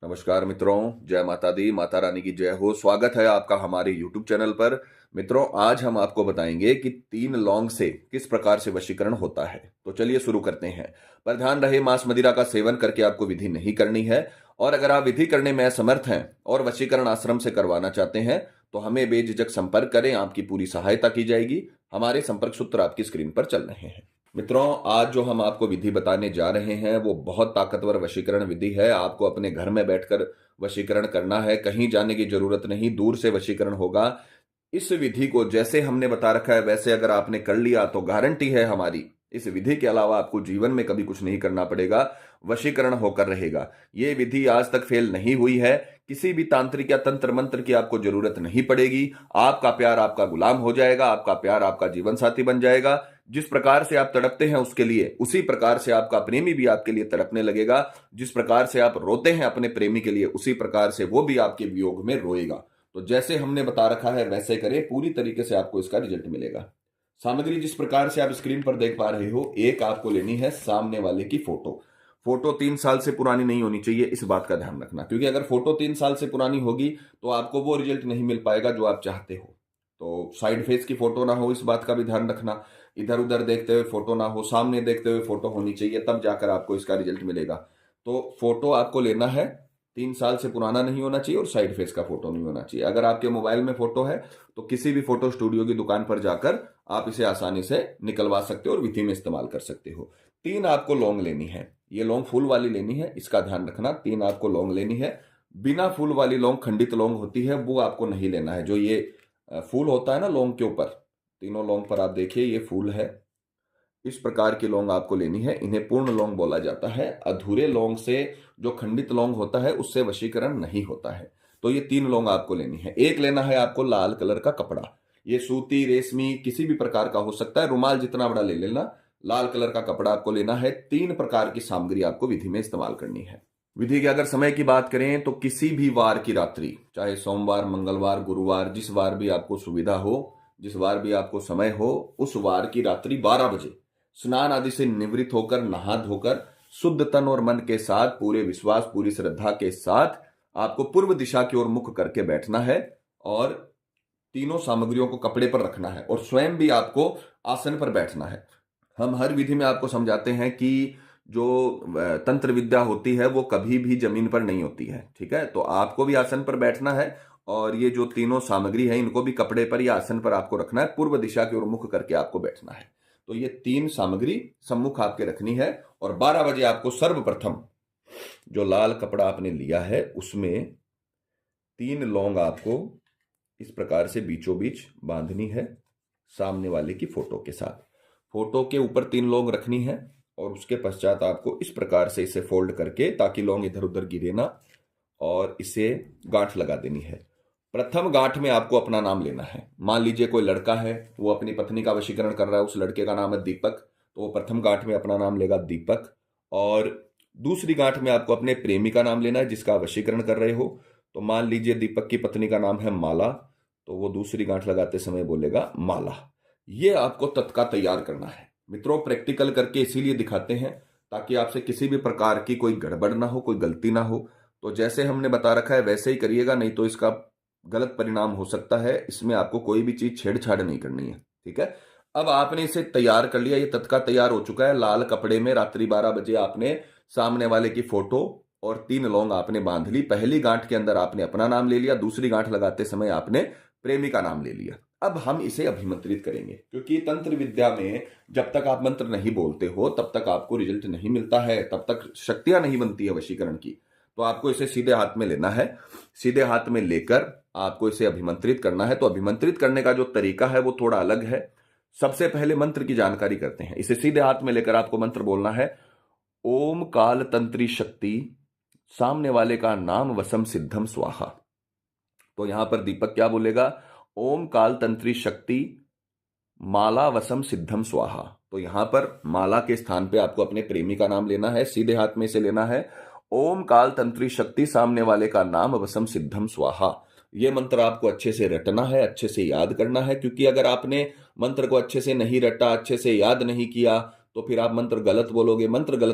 नमस्कार मित्रों, जय माता दी, माता रानी की जय हो। स्वागत है आपका हमारे YouTube चैनल पर। मित्रों, आज हम आपको बताएंगे कि 3 लौंग से किस प्रकार से वशीकरण होता है। तो चलिए शुरू करते हैं। पर ध्यान रहे, मांस मदिरा का सेवन करके आपको विधि नहीं करनी है। और अगर आप विधि करने में असमर्थ हैं और वशीकरण आश्रम से करवाना चाहते हैं तो हमें बेझिझक संपर्क करें, आपकी पूरी सहायता की जाएगी। हमारे संपर्क सूत्र आपकी स्क्रीन पर चल रहे हैं। मित्रों, आज जो हम आपको विधि बताने जा रहे हैं वो बहुत ताकतवर वशीकरण विधि है। आपको अपने घर में बैठकर वशीकरण करना है, कहीं जाने की जरूरत नहीं, दूर से वशीकरण होगा। इस विधि को जैसे हमने बता रखा है वैसे अगर आपने कर लिया तो गारंटी है हमारी, इस विधि के अलावा आपको जीवन में कभी कुछ नहीं करना पड़ेगा, वशीकरण होकर रहेगा। ये विधि आज तक फेल नहीं हुई है। किसी भी तांत्रिक या तंत्र मंत्र की आपको जरूरत नहीं पड़ेगी। आपका प्यार आपका गुलाम हो जाएगा, आपका प्यार आपका जीवन साथी बन जाएगा। जिस प्रकार से आप तड़पते हैं उसके लिए, उसी प्रकार से आपका प्रेमी भी आपके लिए तड़पने लगेगा। जिस प्रकार से आप रोते हैं अपने प्रेमी के लिए, उसी प्रकार से वो भी आपके वियोग में रोएगा। तो जैसे हमने बता रखा है वैसे करें, पूरी तरीके से आपको इसका रिजल्ट मिलेगा। सामग्री जिस प्रकार से आप स्क्रीन पर देख पा रहे हो, एक आपको लेनी है सामने वाले की फोटो। फोटो 3 साल से पुरानी नहीं होनी चाहिए, इस बात का ध्यान रखना, क्योंकि अगर फोटो 3 साल से पुरानी होगी तो आपको वो रिजल्ट नहीं मिल पाएगा जो आप चाहते हो। तो साइड फेस की फोटो ना हो, इस बात का भी ध्यान रखना। इधर उधर देखते हुए फोटो ना हो, सामने देखते हुए फोटो होनी चाहिए, तब जाकर आपको इसका रिजल्ट मिलेगा। तो फोटो आपको लेना है, 3 साल से पुराना नहीं होना चाहिए और साइड फेस का फोटो नहीं होना चाहिए। अगर आपके मोबाइल में फोटो है तो किसी भी फोटो स्टूडियो की दुकान पर जाकर आप इसे आसानी से निकलवा सकते हो और विधि में इस्तेमाल कर सकते हो। 3 आपको लौंग लेनी है। ये लौंग फूल वाली लेनी है, इसका ध्यान रखना। 3 आपको लौंग लेनी है। बिना फूल वाली लौंग, खंडित लौंग होती है, वो आपको नहीं लेना है। जो ये फूल होता है ना लौंग के ऊपर, तीनों लौंग पर आप देखिए ये फूल है, इस प्रकार की लौंग आपको लेनी है। इन्हें पूर्ण लौंग बोला जाता है। अधूरे लौंग से, जो खंडित लौंग होता है, उससे वशीकरण नहीं होता है। तो ये 3 लौंग आपको लेनी है। एक लेना है आपको लाल कलर का कपड़ा। ये सूती, रेशमी, किसी भी प्रकार का हो सकता है, रुमाल जितना बड़ा ले लेना। लाल कलर का कपड़ा आपको लेना है। 3 प्रकार की सामग्री आपको विधि में इस्तेमाल करनी है। विधि के अगर समय की बात करें तो किसी भी वार की रात्रि, चाहे सोमवार, मंगलवार, गुरुवार, जिस वार भी आपको सुविधा हो, जिस वार भी आपको समय हो, उस वार की रात्रि 12 बजे स्नान आदि से निवृत्त होकर, नहा धोकर, शुद्ध तन और मन के साथ, पूरे विश्वास, पूरी श्रद्धा के साथ आपको पूर्व दिशा की ओर मुख करके बैठना है और तीनों सामग्रियों को कपड़े पर रखना है और स्वयं भी आपको आसन पर बैठना है। हम हर विधि में आपको समझाते हैं कि जो तंत्र विद्या होती है वो कभी भी जमीन पर नहीं होती है, ठीक है। तो आपको भी आसन पर बैठना है और ये जो तीनों सामग्री है इनको भी कपड़े पर या आसन पर आपको रखना है। पूर्व दिशा की ओर मुख करके आपको बैठना है। तो ये 3 सामग्री सम्मुख आपके रखनी है और 12 बजे आपको सर्वप्रथम जो लाल कपड़ा आपने लिया है उसमें 3 लौंग आपको इस प्रकार से बीचों बीच बांधनी है, सामने वाले की फोटो के साथ। फोटो के ऊपर 3 लौंग रखनी है और उसके पश्चात आपको इस प्रकार से इसे फोल्ड करके, ताकि लौंग इधर उधर गिरे ना, और इसे गांठ लगा देनी है। प्रथम गांठ में आपको अपना नाम लेना है। मान लीजिए कोई लड़का है, वो अपनी पत्नी का वशीकरण कर रहा है, उस लड़के का नाम है दीपक, तो वो प्रथम गांठ में अपना नाम लेगा दीपक। और दूसरी गांठ में आपको अपने प्रेमी का नाम लेना है जिसका वशीकरण कर रहे हो। तो मान लीजिए दीपक की पत्नी का नाम है माला, तो वो दूसरी गांठ लगाते समय बोलेगा माला। ये आपको तत्काल तैयार करना है। मित्रों, प्रैक्टिकल करके इसीलिए दिखाते हैं ताकि आपसे किसी भी प्रकार की कोई गड़बड़ ना हो, कोई गलती ना हो। तो जैसे हमने बता रखा है वैसे ही करिएगा, नहीं तो इसका गलत परिणाम हो सकता है। इसमें आपको कोई भी चीज छेड़छाड़ नहीं करनी है, ठीक है। अब आपने इसे तैयार कर लिया, ये तत्काल तैयार हो चुका है। लाल कपड़े में रात्रि 12 बजे आपने सामने वाले की फोटो और 3 लौंग आपने बांध ली। पहली गांठ के अंदर आपने अपना नाम ले लिया, दूसरी गांठ लगाते समय आपने प्रेमी का नाम ले लिया। अब हम इसे अभिमंत्रित करेंगे, क्योंकि तंत्र विद्या में जब तक आप मंत्र नहीं बोलते हो तब तक आपको रिजल्ट नहीं मिलता है, तब तक शक्तियां नहीं बनती है वशीकरण की। तो आपको इसे सीधे हाथ में लेना है। सीधे हाथ में लेकर आपको इसे अभिमंत्रित करना है। तो अभिमंत्रित करने का जो तरीका है वो थोड़ा अलग है। सबसे पहले मंत्र की जानकारी करते हैं। इसे सीधे हाथ में लेकर आपको मंत्र बोलना है, ओम काल तंत्री शक्ति, सामने वाले का नाम वसम सिद्धम स्वाहा। तो यहां पर दीपक क्या बोलेगा, ओम काल तंत्री शक्ति माला वसम सिद्धम स्वाहा। तो यहां पर माला के स्थान पे आपको अपने प्रेमी का नाम लेना है, सीधे हाथ में से लेना है। ओम काल तंत्री शक्ति, सामने वाले का नाम वसम सिद्धम स्वाहा। ये मंत्र आपको अच्छे से रटना है, अच्छे से याद करना है, क्योंकि अगर आपने मंत्र को अच्छे से नहीं रटा, अच्छे से याद नहीं किया, तो फिर आप मंत्र गलत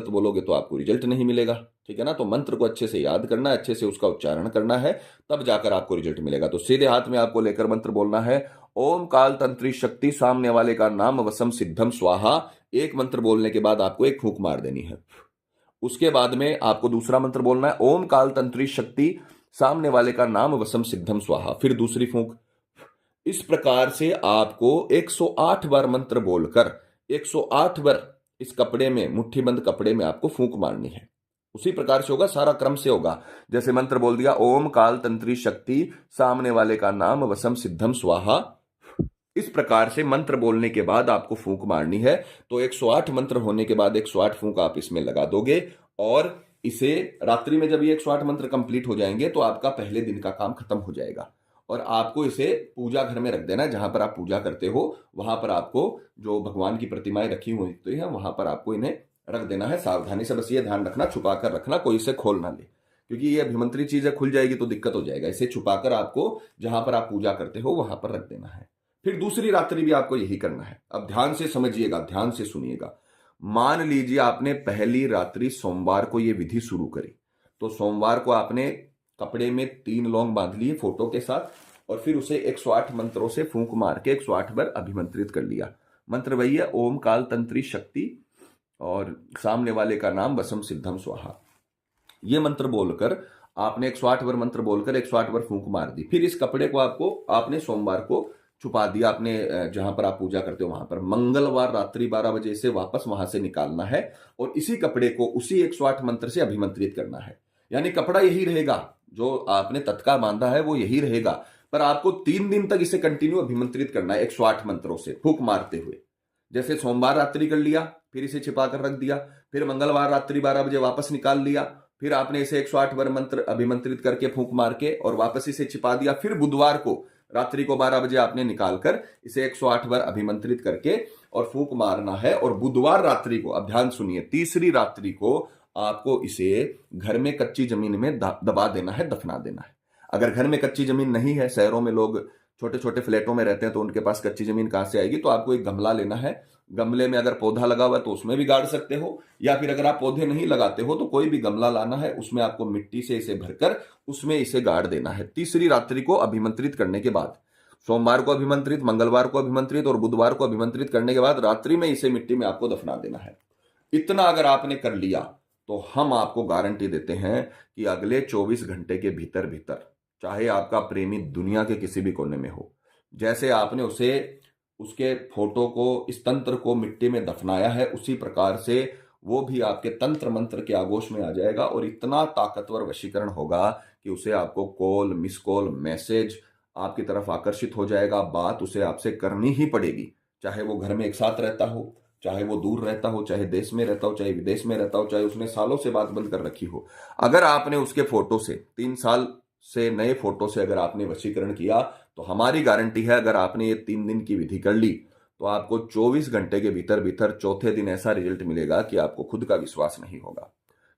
बोलोगे तो आपको रिजल्ट नहीं मिलेगा। ठीक है ना। तो मंत्र को अच्छे से याद करना है, अच्छे से उसका उच्चारण करना है, तब जाकर आपको रिजल्ट मिलेगा। तो सीधे हाथ में आपको लेकर मंत्र बोलना है, ओम काल तंत्री शक्ति, सामने वाले का नाम वसम सिद्धम स्वाहा। एक मंत्र बोलने के बाद आपको एक फूंक मार देनी है। उसके बाद में आपको दूसरा मंत्र बोलना है, ओम काल तंत्री शक्ति, सामने वाले का नाम वसम सिद्धम स्वाहा, फिर दूसरी फूंक। इस प्रकार से आपको 108 बार मंत्र बोलकर 108 बार इस कपड़े में, मुट्ठीबंद कपड़े में आपको फूंक मारनी है। उसी प्रकार से होगा, सारा क्रम से होगा। जैसे मंत्र बोल दिया, ओम काल तंत्री शक्ति, सामने वाले का नाम वसम सिद्धम स्वाहा। इस प्रकार से मंत्र बोलने के बाद आपको फूंक मारनी है। तो 108 मंत्र होने के बाद 108 फूंक आप इसमें लगा दोगे, और इसे रात्रि में जब ये 108 मंत्र कंप्लीट हो जाएंगे तो आपका पहले दिन का काम खत्म हो जाएगा। और आपको इसे पूजा घर में रख देना है। जहां पर आप पूजा करते हो वहां पर आपको जो भगवान की प्रतिमाएं रखी हुई होती है वहां पर आपको इन्हें रख देना है। सावधानी से, बस ये ध्यान रखना, छुपा कर रखना, कोई इसे खोल ना ले, क्योंकि ये अभिमंत्रित चीज है, खुल जाएगी तो दिक्कत हो जाएगा। इसे छुपाकर आपको जहां पर आप पूजा करते हो वहां पर रख देना है। फिर दूसरी रात्रि भी आपको यही करना है। अब ध्यान से समझिएगा, ध्यान से सुनिएगा। मान लीजिए आपने पहली रात्रि सोमवार को यह विधि शुरू करी, तो सोमवार को आपने कपड़े में 3 लौंग बांध लिए फोटो के साथ, और फिर उसे 108 मंत्रों से फूंक मार के 108 बार अभिमंत्रित कर लिया। मंत्र वही है, ओम काल तंत्री शक्ति और सामने वाले का नाम वसम सिद्धम स्वाहा। ये मंत्र बोलकर आपने 108 बार मंत्र बोलकर 108 बार फूंक मार दी। फिर इस कपड़े को आपने सोमवार को छुपा दिया, आपने जहां पर आप पूजा करते हो वहां पर। मंगलवार रात्रि 12 बजे से वापस वहां से निकालना है, और इसी कपड़े को उसी 108 मंत्र से अभिमंत्रित करना है। यानी कपड़ा यही रहेगा, जो आपने तत्का बांधा है वो यही रहेगा, पर आपको 3 दिन तक इसे कंटिन्यू अभिमंत्रित करना है 108 मंत्रों से फूंक मारते हुए। जैसे सोमवार रात्रि कर लिया, फिर इसे छिपा कर रख दिया, फिर मंगलवार रात्रि 12 बजे वापस निकाल लिया, फिर आपने इसे 108 बार मंत्र अभिमंत्रित करके फूंक मार के और वापस इसे छिपा दिया। फिर बुधवार को रात्रि को 12 बजे आपने निकालकर इसे 108 बार अभिमंत्रित करके और फूंक मारना है। और बुधवार रात्रि को, अब ध्यान सुनिए, तीसरी रात्रि को आपको इसे घर में कच्ची जमीन में दबा देना है, दफना देना है। अगर घर में कच्ची जमीन नहीं है, शहरों में लोग छोटे छोटे फ्लैटों में रहते हैं तो उनके पास कच्ची जमीन कहां से आएगी, तो आपको एक गमला लेना है। गमले में अगर पौधा लगा हुआ है तो उसमें भी गाड़ सकते हो, या फिर अगर आप पौधे नहीं लगाते हो तो कोई भी गमला लाना है, उसमें आपको मिट्टी से इसे भरकर उसमें इसे गाड़ देना है। तीसरी रात्रि को अभिमंत्रित करने के बाद, सोमवार को अभिमंत्रित, मंगलवार को अभिमंत्रित और बुधवार को अभिमंत्रित करने के बाद रात्रि में इसे मिट्टी में आपको दफना देना है। इतना अगर आपने कर लिया तो हम आपको गारंटी देते हैं कि अगले 24 घंटे के भीतर भीतर, चाहे आपका प्रेमी दुनिया के किसी भी कोने में हो, जैसे आपने उसके फोटो को, इस तंत्र को मिट्टी में दफनाया है, उसी प्रकार से वो भी आपके तंत्र मंत्र के आगोश में आ जाएगा। और इतना ताकतवर वशीकरण होगा कि उसे आपको कॉल, मिस कॉल, मैसेज आपकी तरफ आकर्षित हो जाएगा। बात उसे आपसे करनी ही पड़ेगी, चाहे वो घर में एक साथ रहता हो, चाहे वो दूर रहता हो, चाहे देश में रहता हो, चाहे विदेश में रहता हो, चाहे उसने सालों से बात बंद कर रखी हो। अगर आपने उसके फोटो से, 3 साल से नए फोटो से अगर आपने वशीकरण किया, तो हमारी गारंटी है, अगर आपने ये 3 दिन की विधि कर ली तो आपको 24 घंटे के भीतर भीतर चौथे दिन ऐसा रिजल्ट मिलेगा कि आपको खुद का विश्वास नहीं होगा।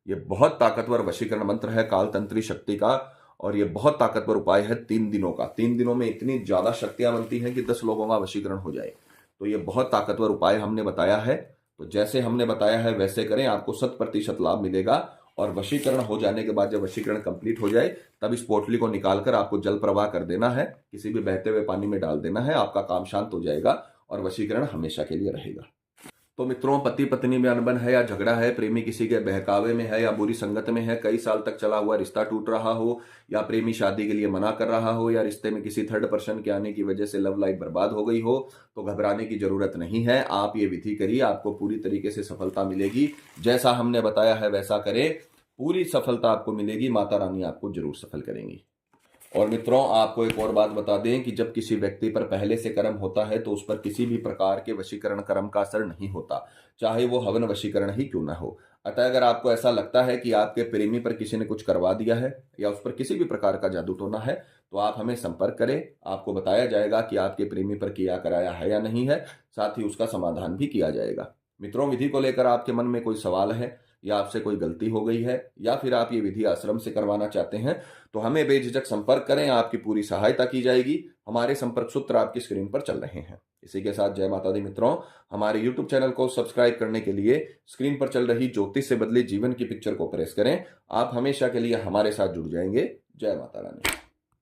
ये बहुत ताकतवर वशीकरण मंत्र है काल तंत्री शक्ति का, और ये बहुत ताकतवर उपाय है 3 दिनों का। 3 दिनों में इतनी ज्यादा शक्तियां बनती हैं कि 10 लोगों का वशीकरण हो जाए। तो ये बहुत ताकतवर उपाय हमने बताया है। तो जैसे हमने बताया है वैसे करें, आपको 100% लाभ मिलेगा। और वशीकरण हो जाने के बाद, जब वशीकरण कंप्लीट हो जाए, तब इस पोटली को निकालकर आपको जल प्रवाह कर देना है, किसी भी बहते हुए पानी में डाल देना है। आपका काम शांत हो जाएगा और वशीकरण हमेशा के लिए रहेगा। तो मित्रों, पति पत्नी में अनबन है या झगड़ा है, प्रेमी किसी के बहकावे में है या बुरी संगत में है, कई साल तक चला हुआ रिश्ता टूट रहा हो, या प्रेमी शादी के लिए मना कर रहा हो, या रिश्ते में किसी थर्ड पर्सन के आने की वजह से लव लाइफ बर्बाद हो गई हो, तो घबराने की जरूरत नहीं है। आप ये विधि करिए, आपको पूरी तरीके से सफलता मिलेगी। जैसा हमने बताया है वैसा करें, पूरी सफलता आपको मिलेगी। माता रानी आपको जरूर सफल करेंगी। और मित्रों, आपको एक और बात बता दें कि जब किसी व्यक्ति पर पहले से कर्म होता है तो उस पर किसी भी प्रकार के वशीकरण कर्म का असर नहीं होता, चाहे वो हवन वशीकरण ही क्यों ना हो। अतः अगर आपको ऐसा लगता है कि आपके प्रेमी पर किसी ने कुछ करवा दिया है या उस पर किसी भी प्रकार का जादू टोना है, तो आप हमें संपर्क करें। आपको बताया जाएगा कि आपके प्रेमी पर किया कराया है या नहीं है, साथ ही उसका समाधान भी किया जाएगा। मित्रों, विधि को लेकर आपके मन में कोई सवाल है या आपसे कोई गलती हो गई है या फिर आप ये विधि आश्रम से करवाना चाहते हैं तो हमें बेझिझक संपर्क करें, आपकी पूरी सहायता की जाएगी। हमारे संपर्क सूत्र आपकी स्क्रीन पर चल रहे हैं। इसी के साथ जय माता दी मित्रों, हमारे YouTube चैनल को सब्सक्राइब करने के लिए स्क्रीन पर चल रही ज्योतिष से बदले जीवन की पिक्चर को प्रेस करें। आप हमेशा के लिए हमारे साथ जुड़ जाएंगे। जय माता रानी।